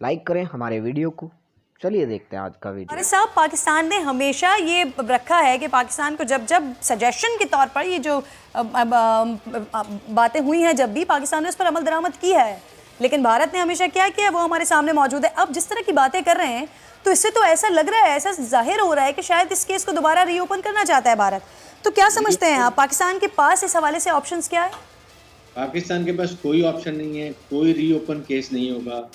Like करें हमारे video को। चलिए देखते हैं आज का वीडियो। अरे साहब, पाकिस्तान ने हमेशा ये रखा है कि पाकिस्तान को जब जब सजेशन के तौर पर ये जो बातें हुई हैं, जब भी पाकिस्तान ने उस पर अमल दरामद की है, लेकिन भारत ने हमेशा क्या किया वो हमारे सामने मौजूद है। अब जिस तरह की बातें कर रहे हैं तो इससे तो ऐसा लग रहा है, ऐसा जाहिर हो रहा है कि शायद इस केस को दोबारा रीओपन करना चाहता है भारत। तो क्या समझते हैं आप, पाकिस्तान के पास इस हवाले से ऑप्शंस क्या है? पाकिस्तान के पास कोई ऑप्शन नहीं है, कोई रीओपन केस नहीं होगा।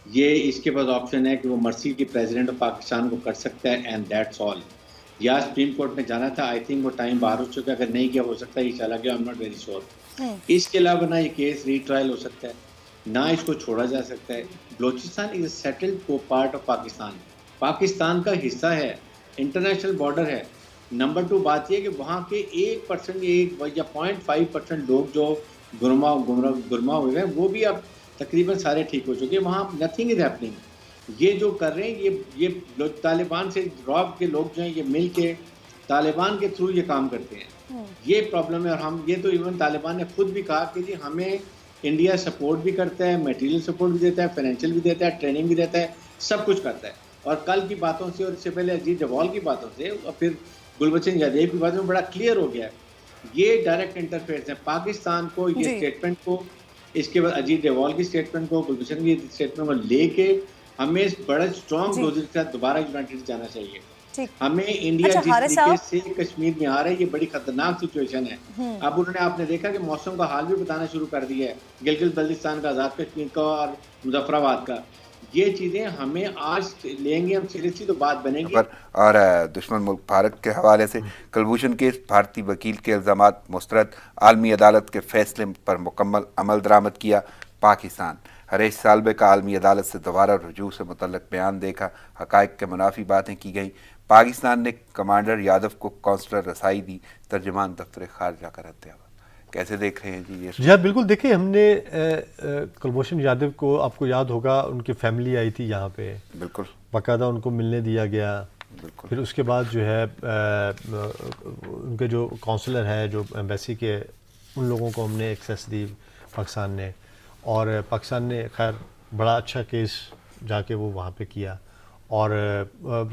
ये इसके पास ऑप्शन है कि वो मर्सी के प्रेसिडेंट ऑफ पाकिस्तान को कर सकता है एंड दैट्स ऑल। या सुप्रीम कोर्ट में जाना था, आई थिंक वो टाइम बाहर हो चुका है, अगर नहीं किया हो सकता है ये चला गया, I am not very sure. इसके अलावा ना ये केस रीट्रायल हो सकता है, ना इसको छोड़ा जा सकता है। बलोचिस्तान इज सेटल्ड को पार्ट ऑफ पाकिस्तान, पाकिस्तान का हिस्सा है, इंटरनेशनल बॉर्डर है। नंबर 2 बात यह कि वहाँ के 1% या 0.5% लोग जो गुरमा हुए हैं वो भी अब तकरीबन सारे ठीक हो चुके हैं। वहाँ नथिंग इज हैपनिंग। ये जो कर रहे हैं ये तालिबान से रॉब के लोग जो हैं ये मिल के तालिबान के थ्रू ये काम करते हैं। ये प्रॉब्लम है। और हम ये तो इवन तालिबान ने खुद भी कहा कि जी हमें इंडिया सपोर्ट भी करता है, मटेरियल सपोर्ट भी देता है, फाइनेंशियल भी देता है, ट्रेनिंग भी देता है, सब कुछ करता है। और कल की बातों से और इससे पहले अजीत डोभाल की बातों से और फिर गुलबचन यादव की बातों में बड़ा क्लियर हो गया है, ये डायरेक्ट इंटरफेरेंस है। पाकिस्तान को ये स्टेटमेंट को, इसके बाद अजीत डोभाल की स्टेटमेंट को, गुलबचन की स्टेटमेंट को लेके हमें बड़ा स्ट्रॉन्ग डोजेज के साथ दोबारा यूनाइटेड जाना चाहिए। हमें इंडिया जिस तरीके से कश्मीर में आ रहा है ये बड़ी खतरनाक सिचुएशन है। अब उन्होंने आपने देखा कि मौसम का हाल भी बताना शुरू कर दिया है, गिलगित बल्तिस्तान का, आज़ाद कश्मीर का और मुजफ्फराबाद का। ये चीजें हमें आज लेंगे हम सीरियसली तो बात बनेगी। और दुश्मन मुल्क भारत के हवाले से कुलभूषण केस, भारतीय वकील के इल्जामात मुस्तरद, आलमी अदालत के फैसले पर मुकम्मल अमल दरामद किया पाकिस्तान। हरीश साल्वे का आलमी अदालत से दोबारा रुजू से मुतल्लिक बयान देखा, हक़ाइक़ के मुनाफी बातें की गई। पाकिस्तान ने कमांडर यादव को कौंसलर रसाई दी, तर्जुमान दफ्तर खारजा का रद्द-ए-अमल। कैसे देख रहे हैं जी ये? जी हाँ, बिल्कुल। देखिए, हमने कुलभूषण यादव को, आपको याद होगा, उनकी फैमिली आई थी यहाँ पे, बिल्कुल बाकायदा उनको मिलने दिया गया। फिर उसके बाद जो है उनके जो काउंसलर है, जो एम्बेसी के, उन लोगों को हमने एक्सेस दी पाकिस्तान ने। और पाकिस्तान ने खैर बड़ा अच्छा केस जाके वो वहाँ पे किया। और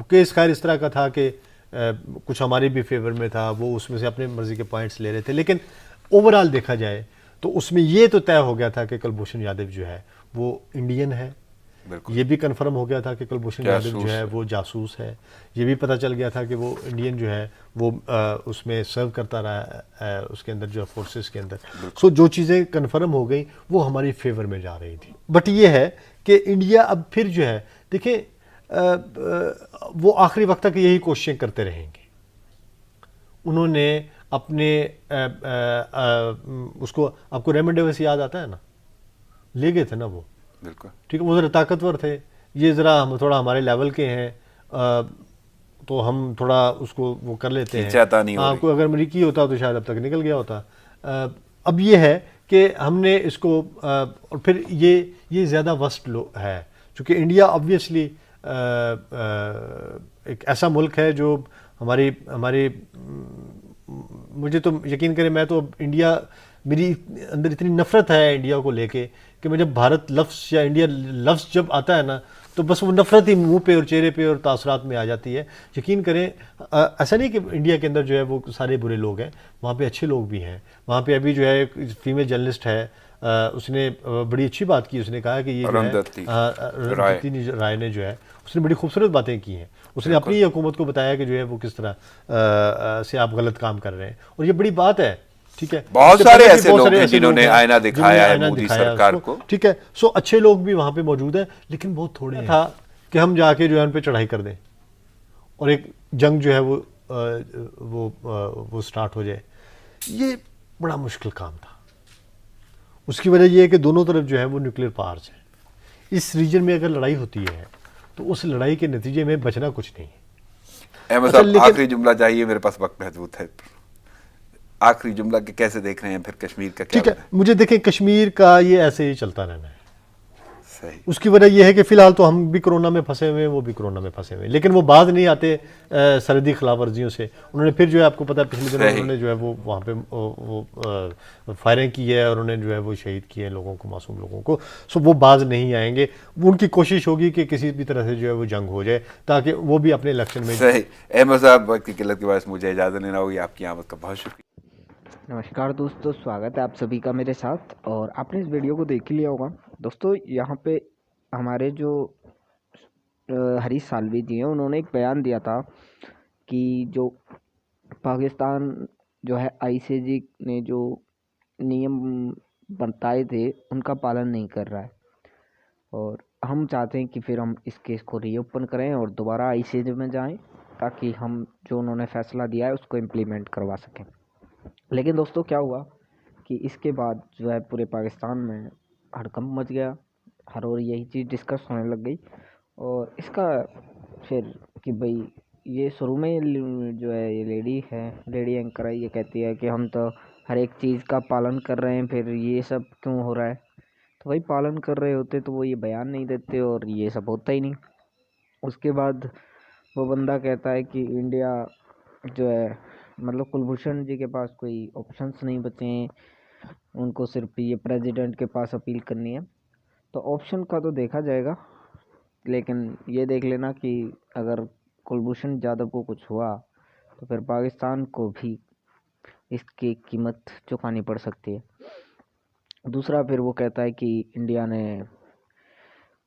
केस खैर इस तरह का था कि कुछ हमारे भी फेवर में था, वो उसमें से अपने मर्ज़ी के पॉइंट्स ले रहे थे। लेकिन ओवरऑल देखा जाए तो उसमें ये तो तय हो गया था कि कुलभूषण यादव जो है वो इंडियन है। ये भी कंफर्म हो गया था कि कुलभूषण यादव जो है वो जासूस है। ये भी पता चल गया था कि वो इंडियन जो है वो उसमें सर्व करता रहा उसके अंदर, जो फोर्सेस के अंदर। सो जो चीज़ें कंफर्म हो गई वो हमारी फेवर में जा रही थी। बट ये है कि इंडिया अब फिर जो है, देखिए, वो आखिरी वक्त तक यही कोशिशें करते रहेंगे। उन्होंने अपने उसको, आपको रेमडेसिविर याद आता है ना, ले गए थे ना वो, बिल्कुल ठीक है। वो ज़रा ताकतवर थे, ये ज़रा हम थोड़ा हमारे लेवल के हैं, तो हम थोड़ा उसको वो कर लेते हैं। आपको अगर अमरीकी होता तो शायद अब तक निकल गया होता। अब ये है कि हमने इसको और फिर ये ज़्यादा वस्ट है, चूँकि इंडिया ऑब्वियसली एक ऐसा मुल्क है जो हमारी मुझे तो यकीन करें, मैं तो इंडिया, मेरी अंदर इतनी नफ़रत है इंडिया को लेके कि मैं जब भारत लफ्ज़ या इंडिया लफ्ज़ जब आता है ना, तो बस वो नफ़रत ही मुंह पे और चेहरे पे और तासरात में आ जाती है। यकीन करें, ऐसा नहीं कि इंडिया के अंदर जो है वो सारे बुरे लोग हैं, वहाँ पे अच्छे लोग भी हैं। वहाँ पे अभी जो है एक फीमेल जर्नलिस्ट है, उसने बड़ी अच्छी बात की। उसने कहा कि ये अरुंधति राय ने जो है, उसने बड़ी खूबसूरत बातें की हैं। उसने अपनी हुकूमत को बताया कि जो है वो किस तरह से आप गलत काम कर रहे हैं, और ये बड़ी बात है। ठीक है, बहुत सारे ऐसे लोग हैं जिन्होंने आईना दिखाया है मोदी सरकार को। ठीक है, सो अच्छे लोग भी वहाँ पे मौजूद हैं, लेकिन बहुत थोड़े था कि हम जाके जो है उन पे चढ़ाई कर दें और एक जंग जो है वो स्टार्ट हो जाए। ये बड़ा मुश्किल काम था। उसकी वजह यह है कि दोनों तरफ जो है वो न्यूक्लियर पावर्स हैं। इस रीजन में अगर लड़ाई होती है तो उस लड़ाई के नतीजे में बचना कुछ नहीं है। अहमद साहब, आखिरी जुमला चाहिए, मेरे पास वक्त महदूद है। आखिरी जुमला कैसे देख रहे हैं फिर कश्मीर का? ठीक है, मुझे देखें, कश्मीर का ये ऐसे ही चलता रहना है। सही। उसकी वजह यह है कि फिलहाल तो हम भी कोरोना में फंसे हुए हैं, वो भी कोरोना में फंसे हुए हैं, लेकिन वो बाज नहीं आते सरहदी खिलाफ वर्जियों से। उन्होंने फिर जो है, आपको पता है पिछले दिनों सही। उन्होंने जो है वो वहाँ पे वो फायरिंग की है और उन्होंने जो है वो शहीद किए हैं लोगों को, मासूम लोगों को। सो वो बाज नहीं आएंगे। उनकी कोशिश होगी कि किसी भी तरह से जो है वो जंग हो जाए, ताकि वो भी अपने इलेक्शन में। सही। अहमद साहब, वक्त की किल्लत की वजह से मुझे इजाज़त लेना होगी। आपकी आमद का बहुत शुक्रिया। नमस्कार दोस्तों, स्वागत है आप सभी का मेरे साथ। और आपने इस वीडियो को देख ही लिया होगा दोस्तों। यहाँ पे हमारे जो हरीश साल्वी जी हैं, उन्होंने एक बयान दिया था कि जो पाकिस्तान जो है आईसीजे ने जो नियम बताए थे उनका पालन नहीं कर रहा है, और हम चाहते हैं कि फिर हम इस केस को रीओपन करें और दोबारा आईसीजे में जाएं, ताकि हम जो उन्होंने फ़ैसला दिया है उसको इम्प्लीमेंट करवा सकें। लेकिन दोस्तों क्या हुआ कि इसके बाद जो है पूरे पाकिस्तान में हड़कंप मच गया, हर और यही चीज़ डिस्कस होने लग गई। और इसका फिर कि भाई ये शुरू में जो है ये लेडी एंकर है, ये कहती है कि हम तो हर एक चीज़ का पालन कर रहे हैं, फिर ये सब क्यों हो रहा है। तो भाई पालन कर रहे होते तो वो ये बयान नहीं देते और ये सब होता ही नहीं। उसके बाद वो बंदा कहता है कि इंडिया जो है, मतलब कुलभूषण जी के पास कोई ऑप्शंस नहीं बचे हैं, उनको सिर्फ ये प्रेसिडेंट के पास अपील करनी है। तो ऑप्शन का तो देखा जाएगा, लेकिन ये देख लेना कि अगर कुलभूषण जाधव को कुछ हुआ तो फिर पाकिस्तान को भी इसकी कीमत चुकानी पड़ सकती है। दूसरा, फिर वो कहता है कि इंडिया ने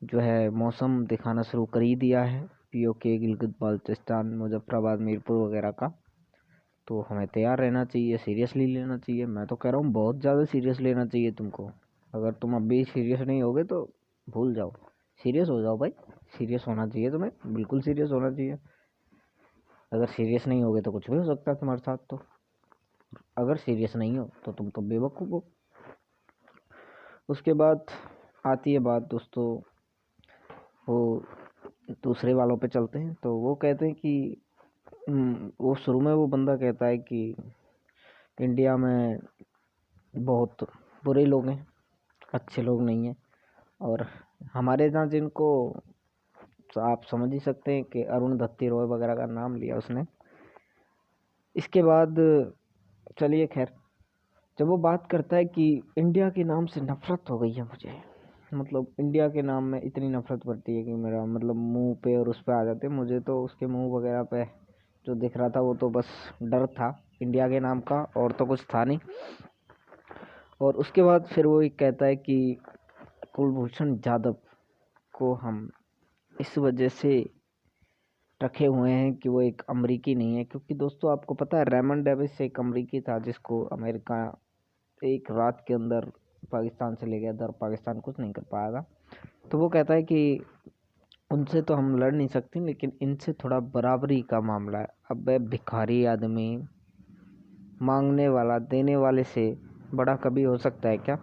जो है मौसम दिखाना शुरू कर ही दिया है, पीओके, गिलगित बाल्टिस्तान, मुजफ्फराबाद, मीरपुर वगैरह का। तो हमें तैयार रहना चाहिए, सीरियसली लेना चाहिए। मैं तो कह रहा हूँ बहुत ज़्यादा सीरियस लेना चाहिए तुमको। अगर तुम अभी सीरियस नहीं होगे तो भूल जाओ, सीरियस हो जाओ भाई। सीरियस होना चाहिए तुम्हें, बिल्कुल सीरियस होना चाहिए। अगर सीरियस नहीं होगे तो कुछ भी हो सकता है तुम्हारे साथ। तो अगर सीरियस नहीं हो तो तुम तो बेवकूफ़ हो। उसके बाद आती है बात दोस्तों, वो दूसरे वालों पे चलते हैं। तो वो कहते हैं कि वो शुरू में वो बंदा कहता है कि इंडिया में बहुत बुरे लोग हैं, अच्छे लोग नहीं हैं। और हमारे यहाँ जिनको आप समझ ही सकते हैं कि अरुणधत्ती रॉय वगैरह का नाम लिया उसने। इसके बाद चलिए खैर, जब वो बात करता है कि इंडिया के नाम से नफ़रत हो गई है मुझे, मतलब इंडिया के नाम में इतनी नफ़रत पड़ती है कि मेरा मतलब मुंह पे और उस पे आ जाते हैं। मुझे तो उसके मुंह वगैरह पे जो दिख रहा था वो तो बस डर था इंडिया के नाम का, और तो कुछ था नहीं। और उसके बाद फिर वो एक कहता है कि कुलभूषण जाधव को हम इस वजह से रखे हुए हैं कि वो एक अमरीकी नहीं है, क्योंकि दोस्तों आपको पता है रेमंड डेविस एक अमरीकी था जिसको अमेरिका एक रात के अंदर पाकिस्तान से ले गया था और पाकिस्तान कुछ नहीं कर पाया था। तो वो कहता है कि उनसे तो हम लड़ नहीं सकते, लेकिन इनसे थोड़ा बराबरी का मामला है। अब भिखारी आदमी मांगने वाला देने वाले से बड़ा कभी हो सकता है क्या?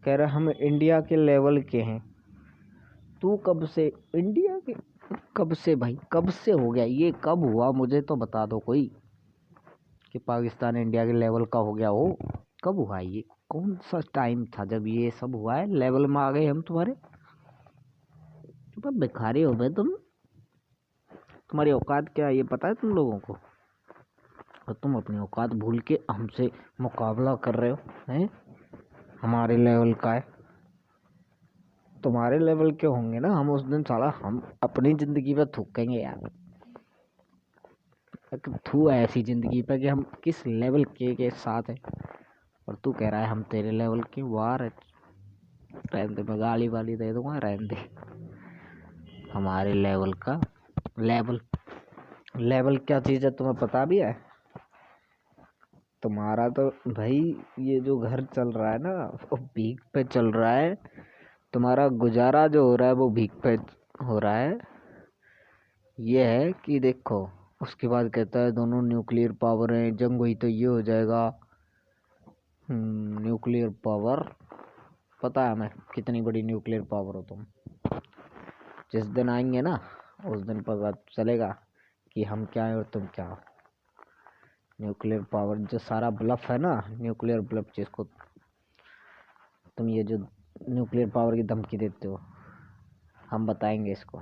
कह रहा हम इंडिया के लेवल के हैं। तू कब से इंडिया के, कब से भाई, कब से हो गया ये? कब हुआ मुझे तो बता दो कोई कि पाकिस्तान इंडिया के लेवल का हो गया हो। कब हुआ ये? कौन सा टाइम था जब ये सब हुआ है? लेवल में आ गए हम तुम्हारे। तो भिखारी हो गए तुम, तुम्हारी औकात क्या है ये पता है तुम लोगों को? और तुम अपनी औकात भूल के हमसे मुकाबला कर रहे हो हैं? हमारे लेवल का है, तुम्हारे लेवल के होंगे ना। हम उस दिन साला हम अपनी ज़िंदगी पे थूकेंगे यार। थू है ऐसी ज़िंदगी पे कि हम किस लेवल के साथ है, और तू कह रहा है हम तेरे लेवल के। वाह रहने दे, मैं गाली वाली दे दूंगा, रहने दे। हमारे लेवल का लेवल क्या चीज़ है तुम्हें पता भी है? तुम्हारा तो भाई ये जो घर चल रहा है ना वो भीख पे चल रहा है। तुम्हारा गुजारा जो हो रहा है वो भीख पे हो रहा है। ये है कि देखो, उसके बाद कहता है दोनों न्यूक्लियर पावर हैं, जंग हुई तो ये हो जाएगा। न्यूक्लियर पावर, पता है हमें कितनी बड़ी न्यूक्लियर पावर हो तुम। जिस दिन आएंगे ना उस दिन पता चलेगा कि हम क्या हैं और तुम क्या हो। न्यूक्लियर पावर जो सारा ब्लफ है ना, न्यूक्लियर ब्लफ जिसको तुम ये जो न्यूक्लियर पावर की धमकी देते हो। हम बताएंगे इसको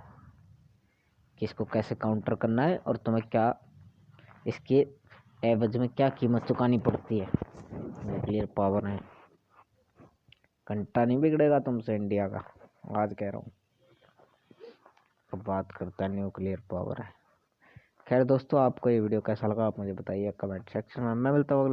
कि इसको कैसे काउंटर करना है और तुम्हें क्या इसके एवज में क्या कीमत चुकानी पड़ती है। न्यूक्लियर पावर है, घंटा नहीं बिगड़ेगा तुमसे इंडिया का, आज कह रहा हूँ। अब बात करता है न्यूक्लियर पावर है। खैर दोस्तों, आपको ये वीडियो कैसा लगा आप मुझे बताइए कमेंट सेक्शन में। मैं मिलता हूँ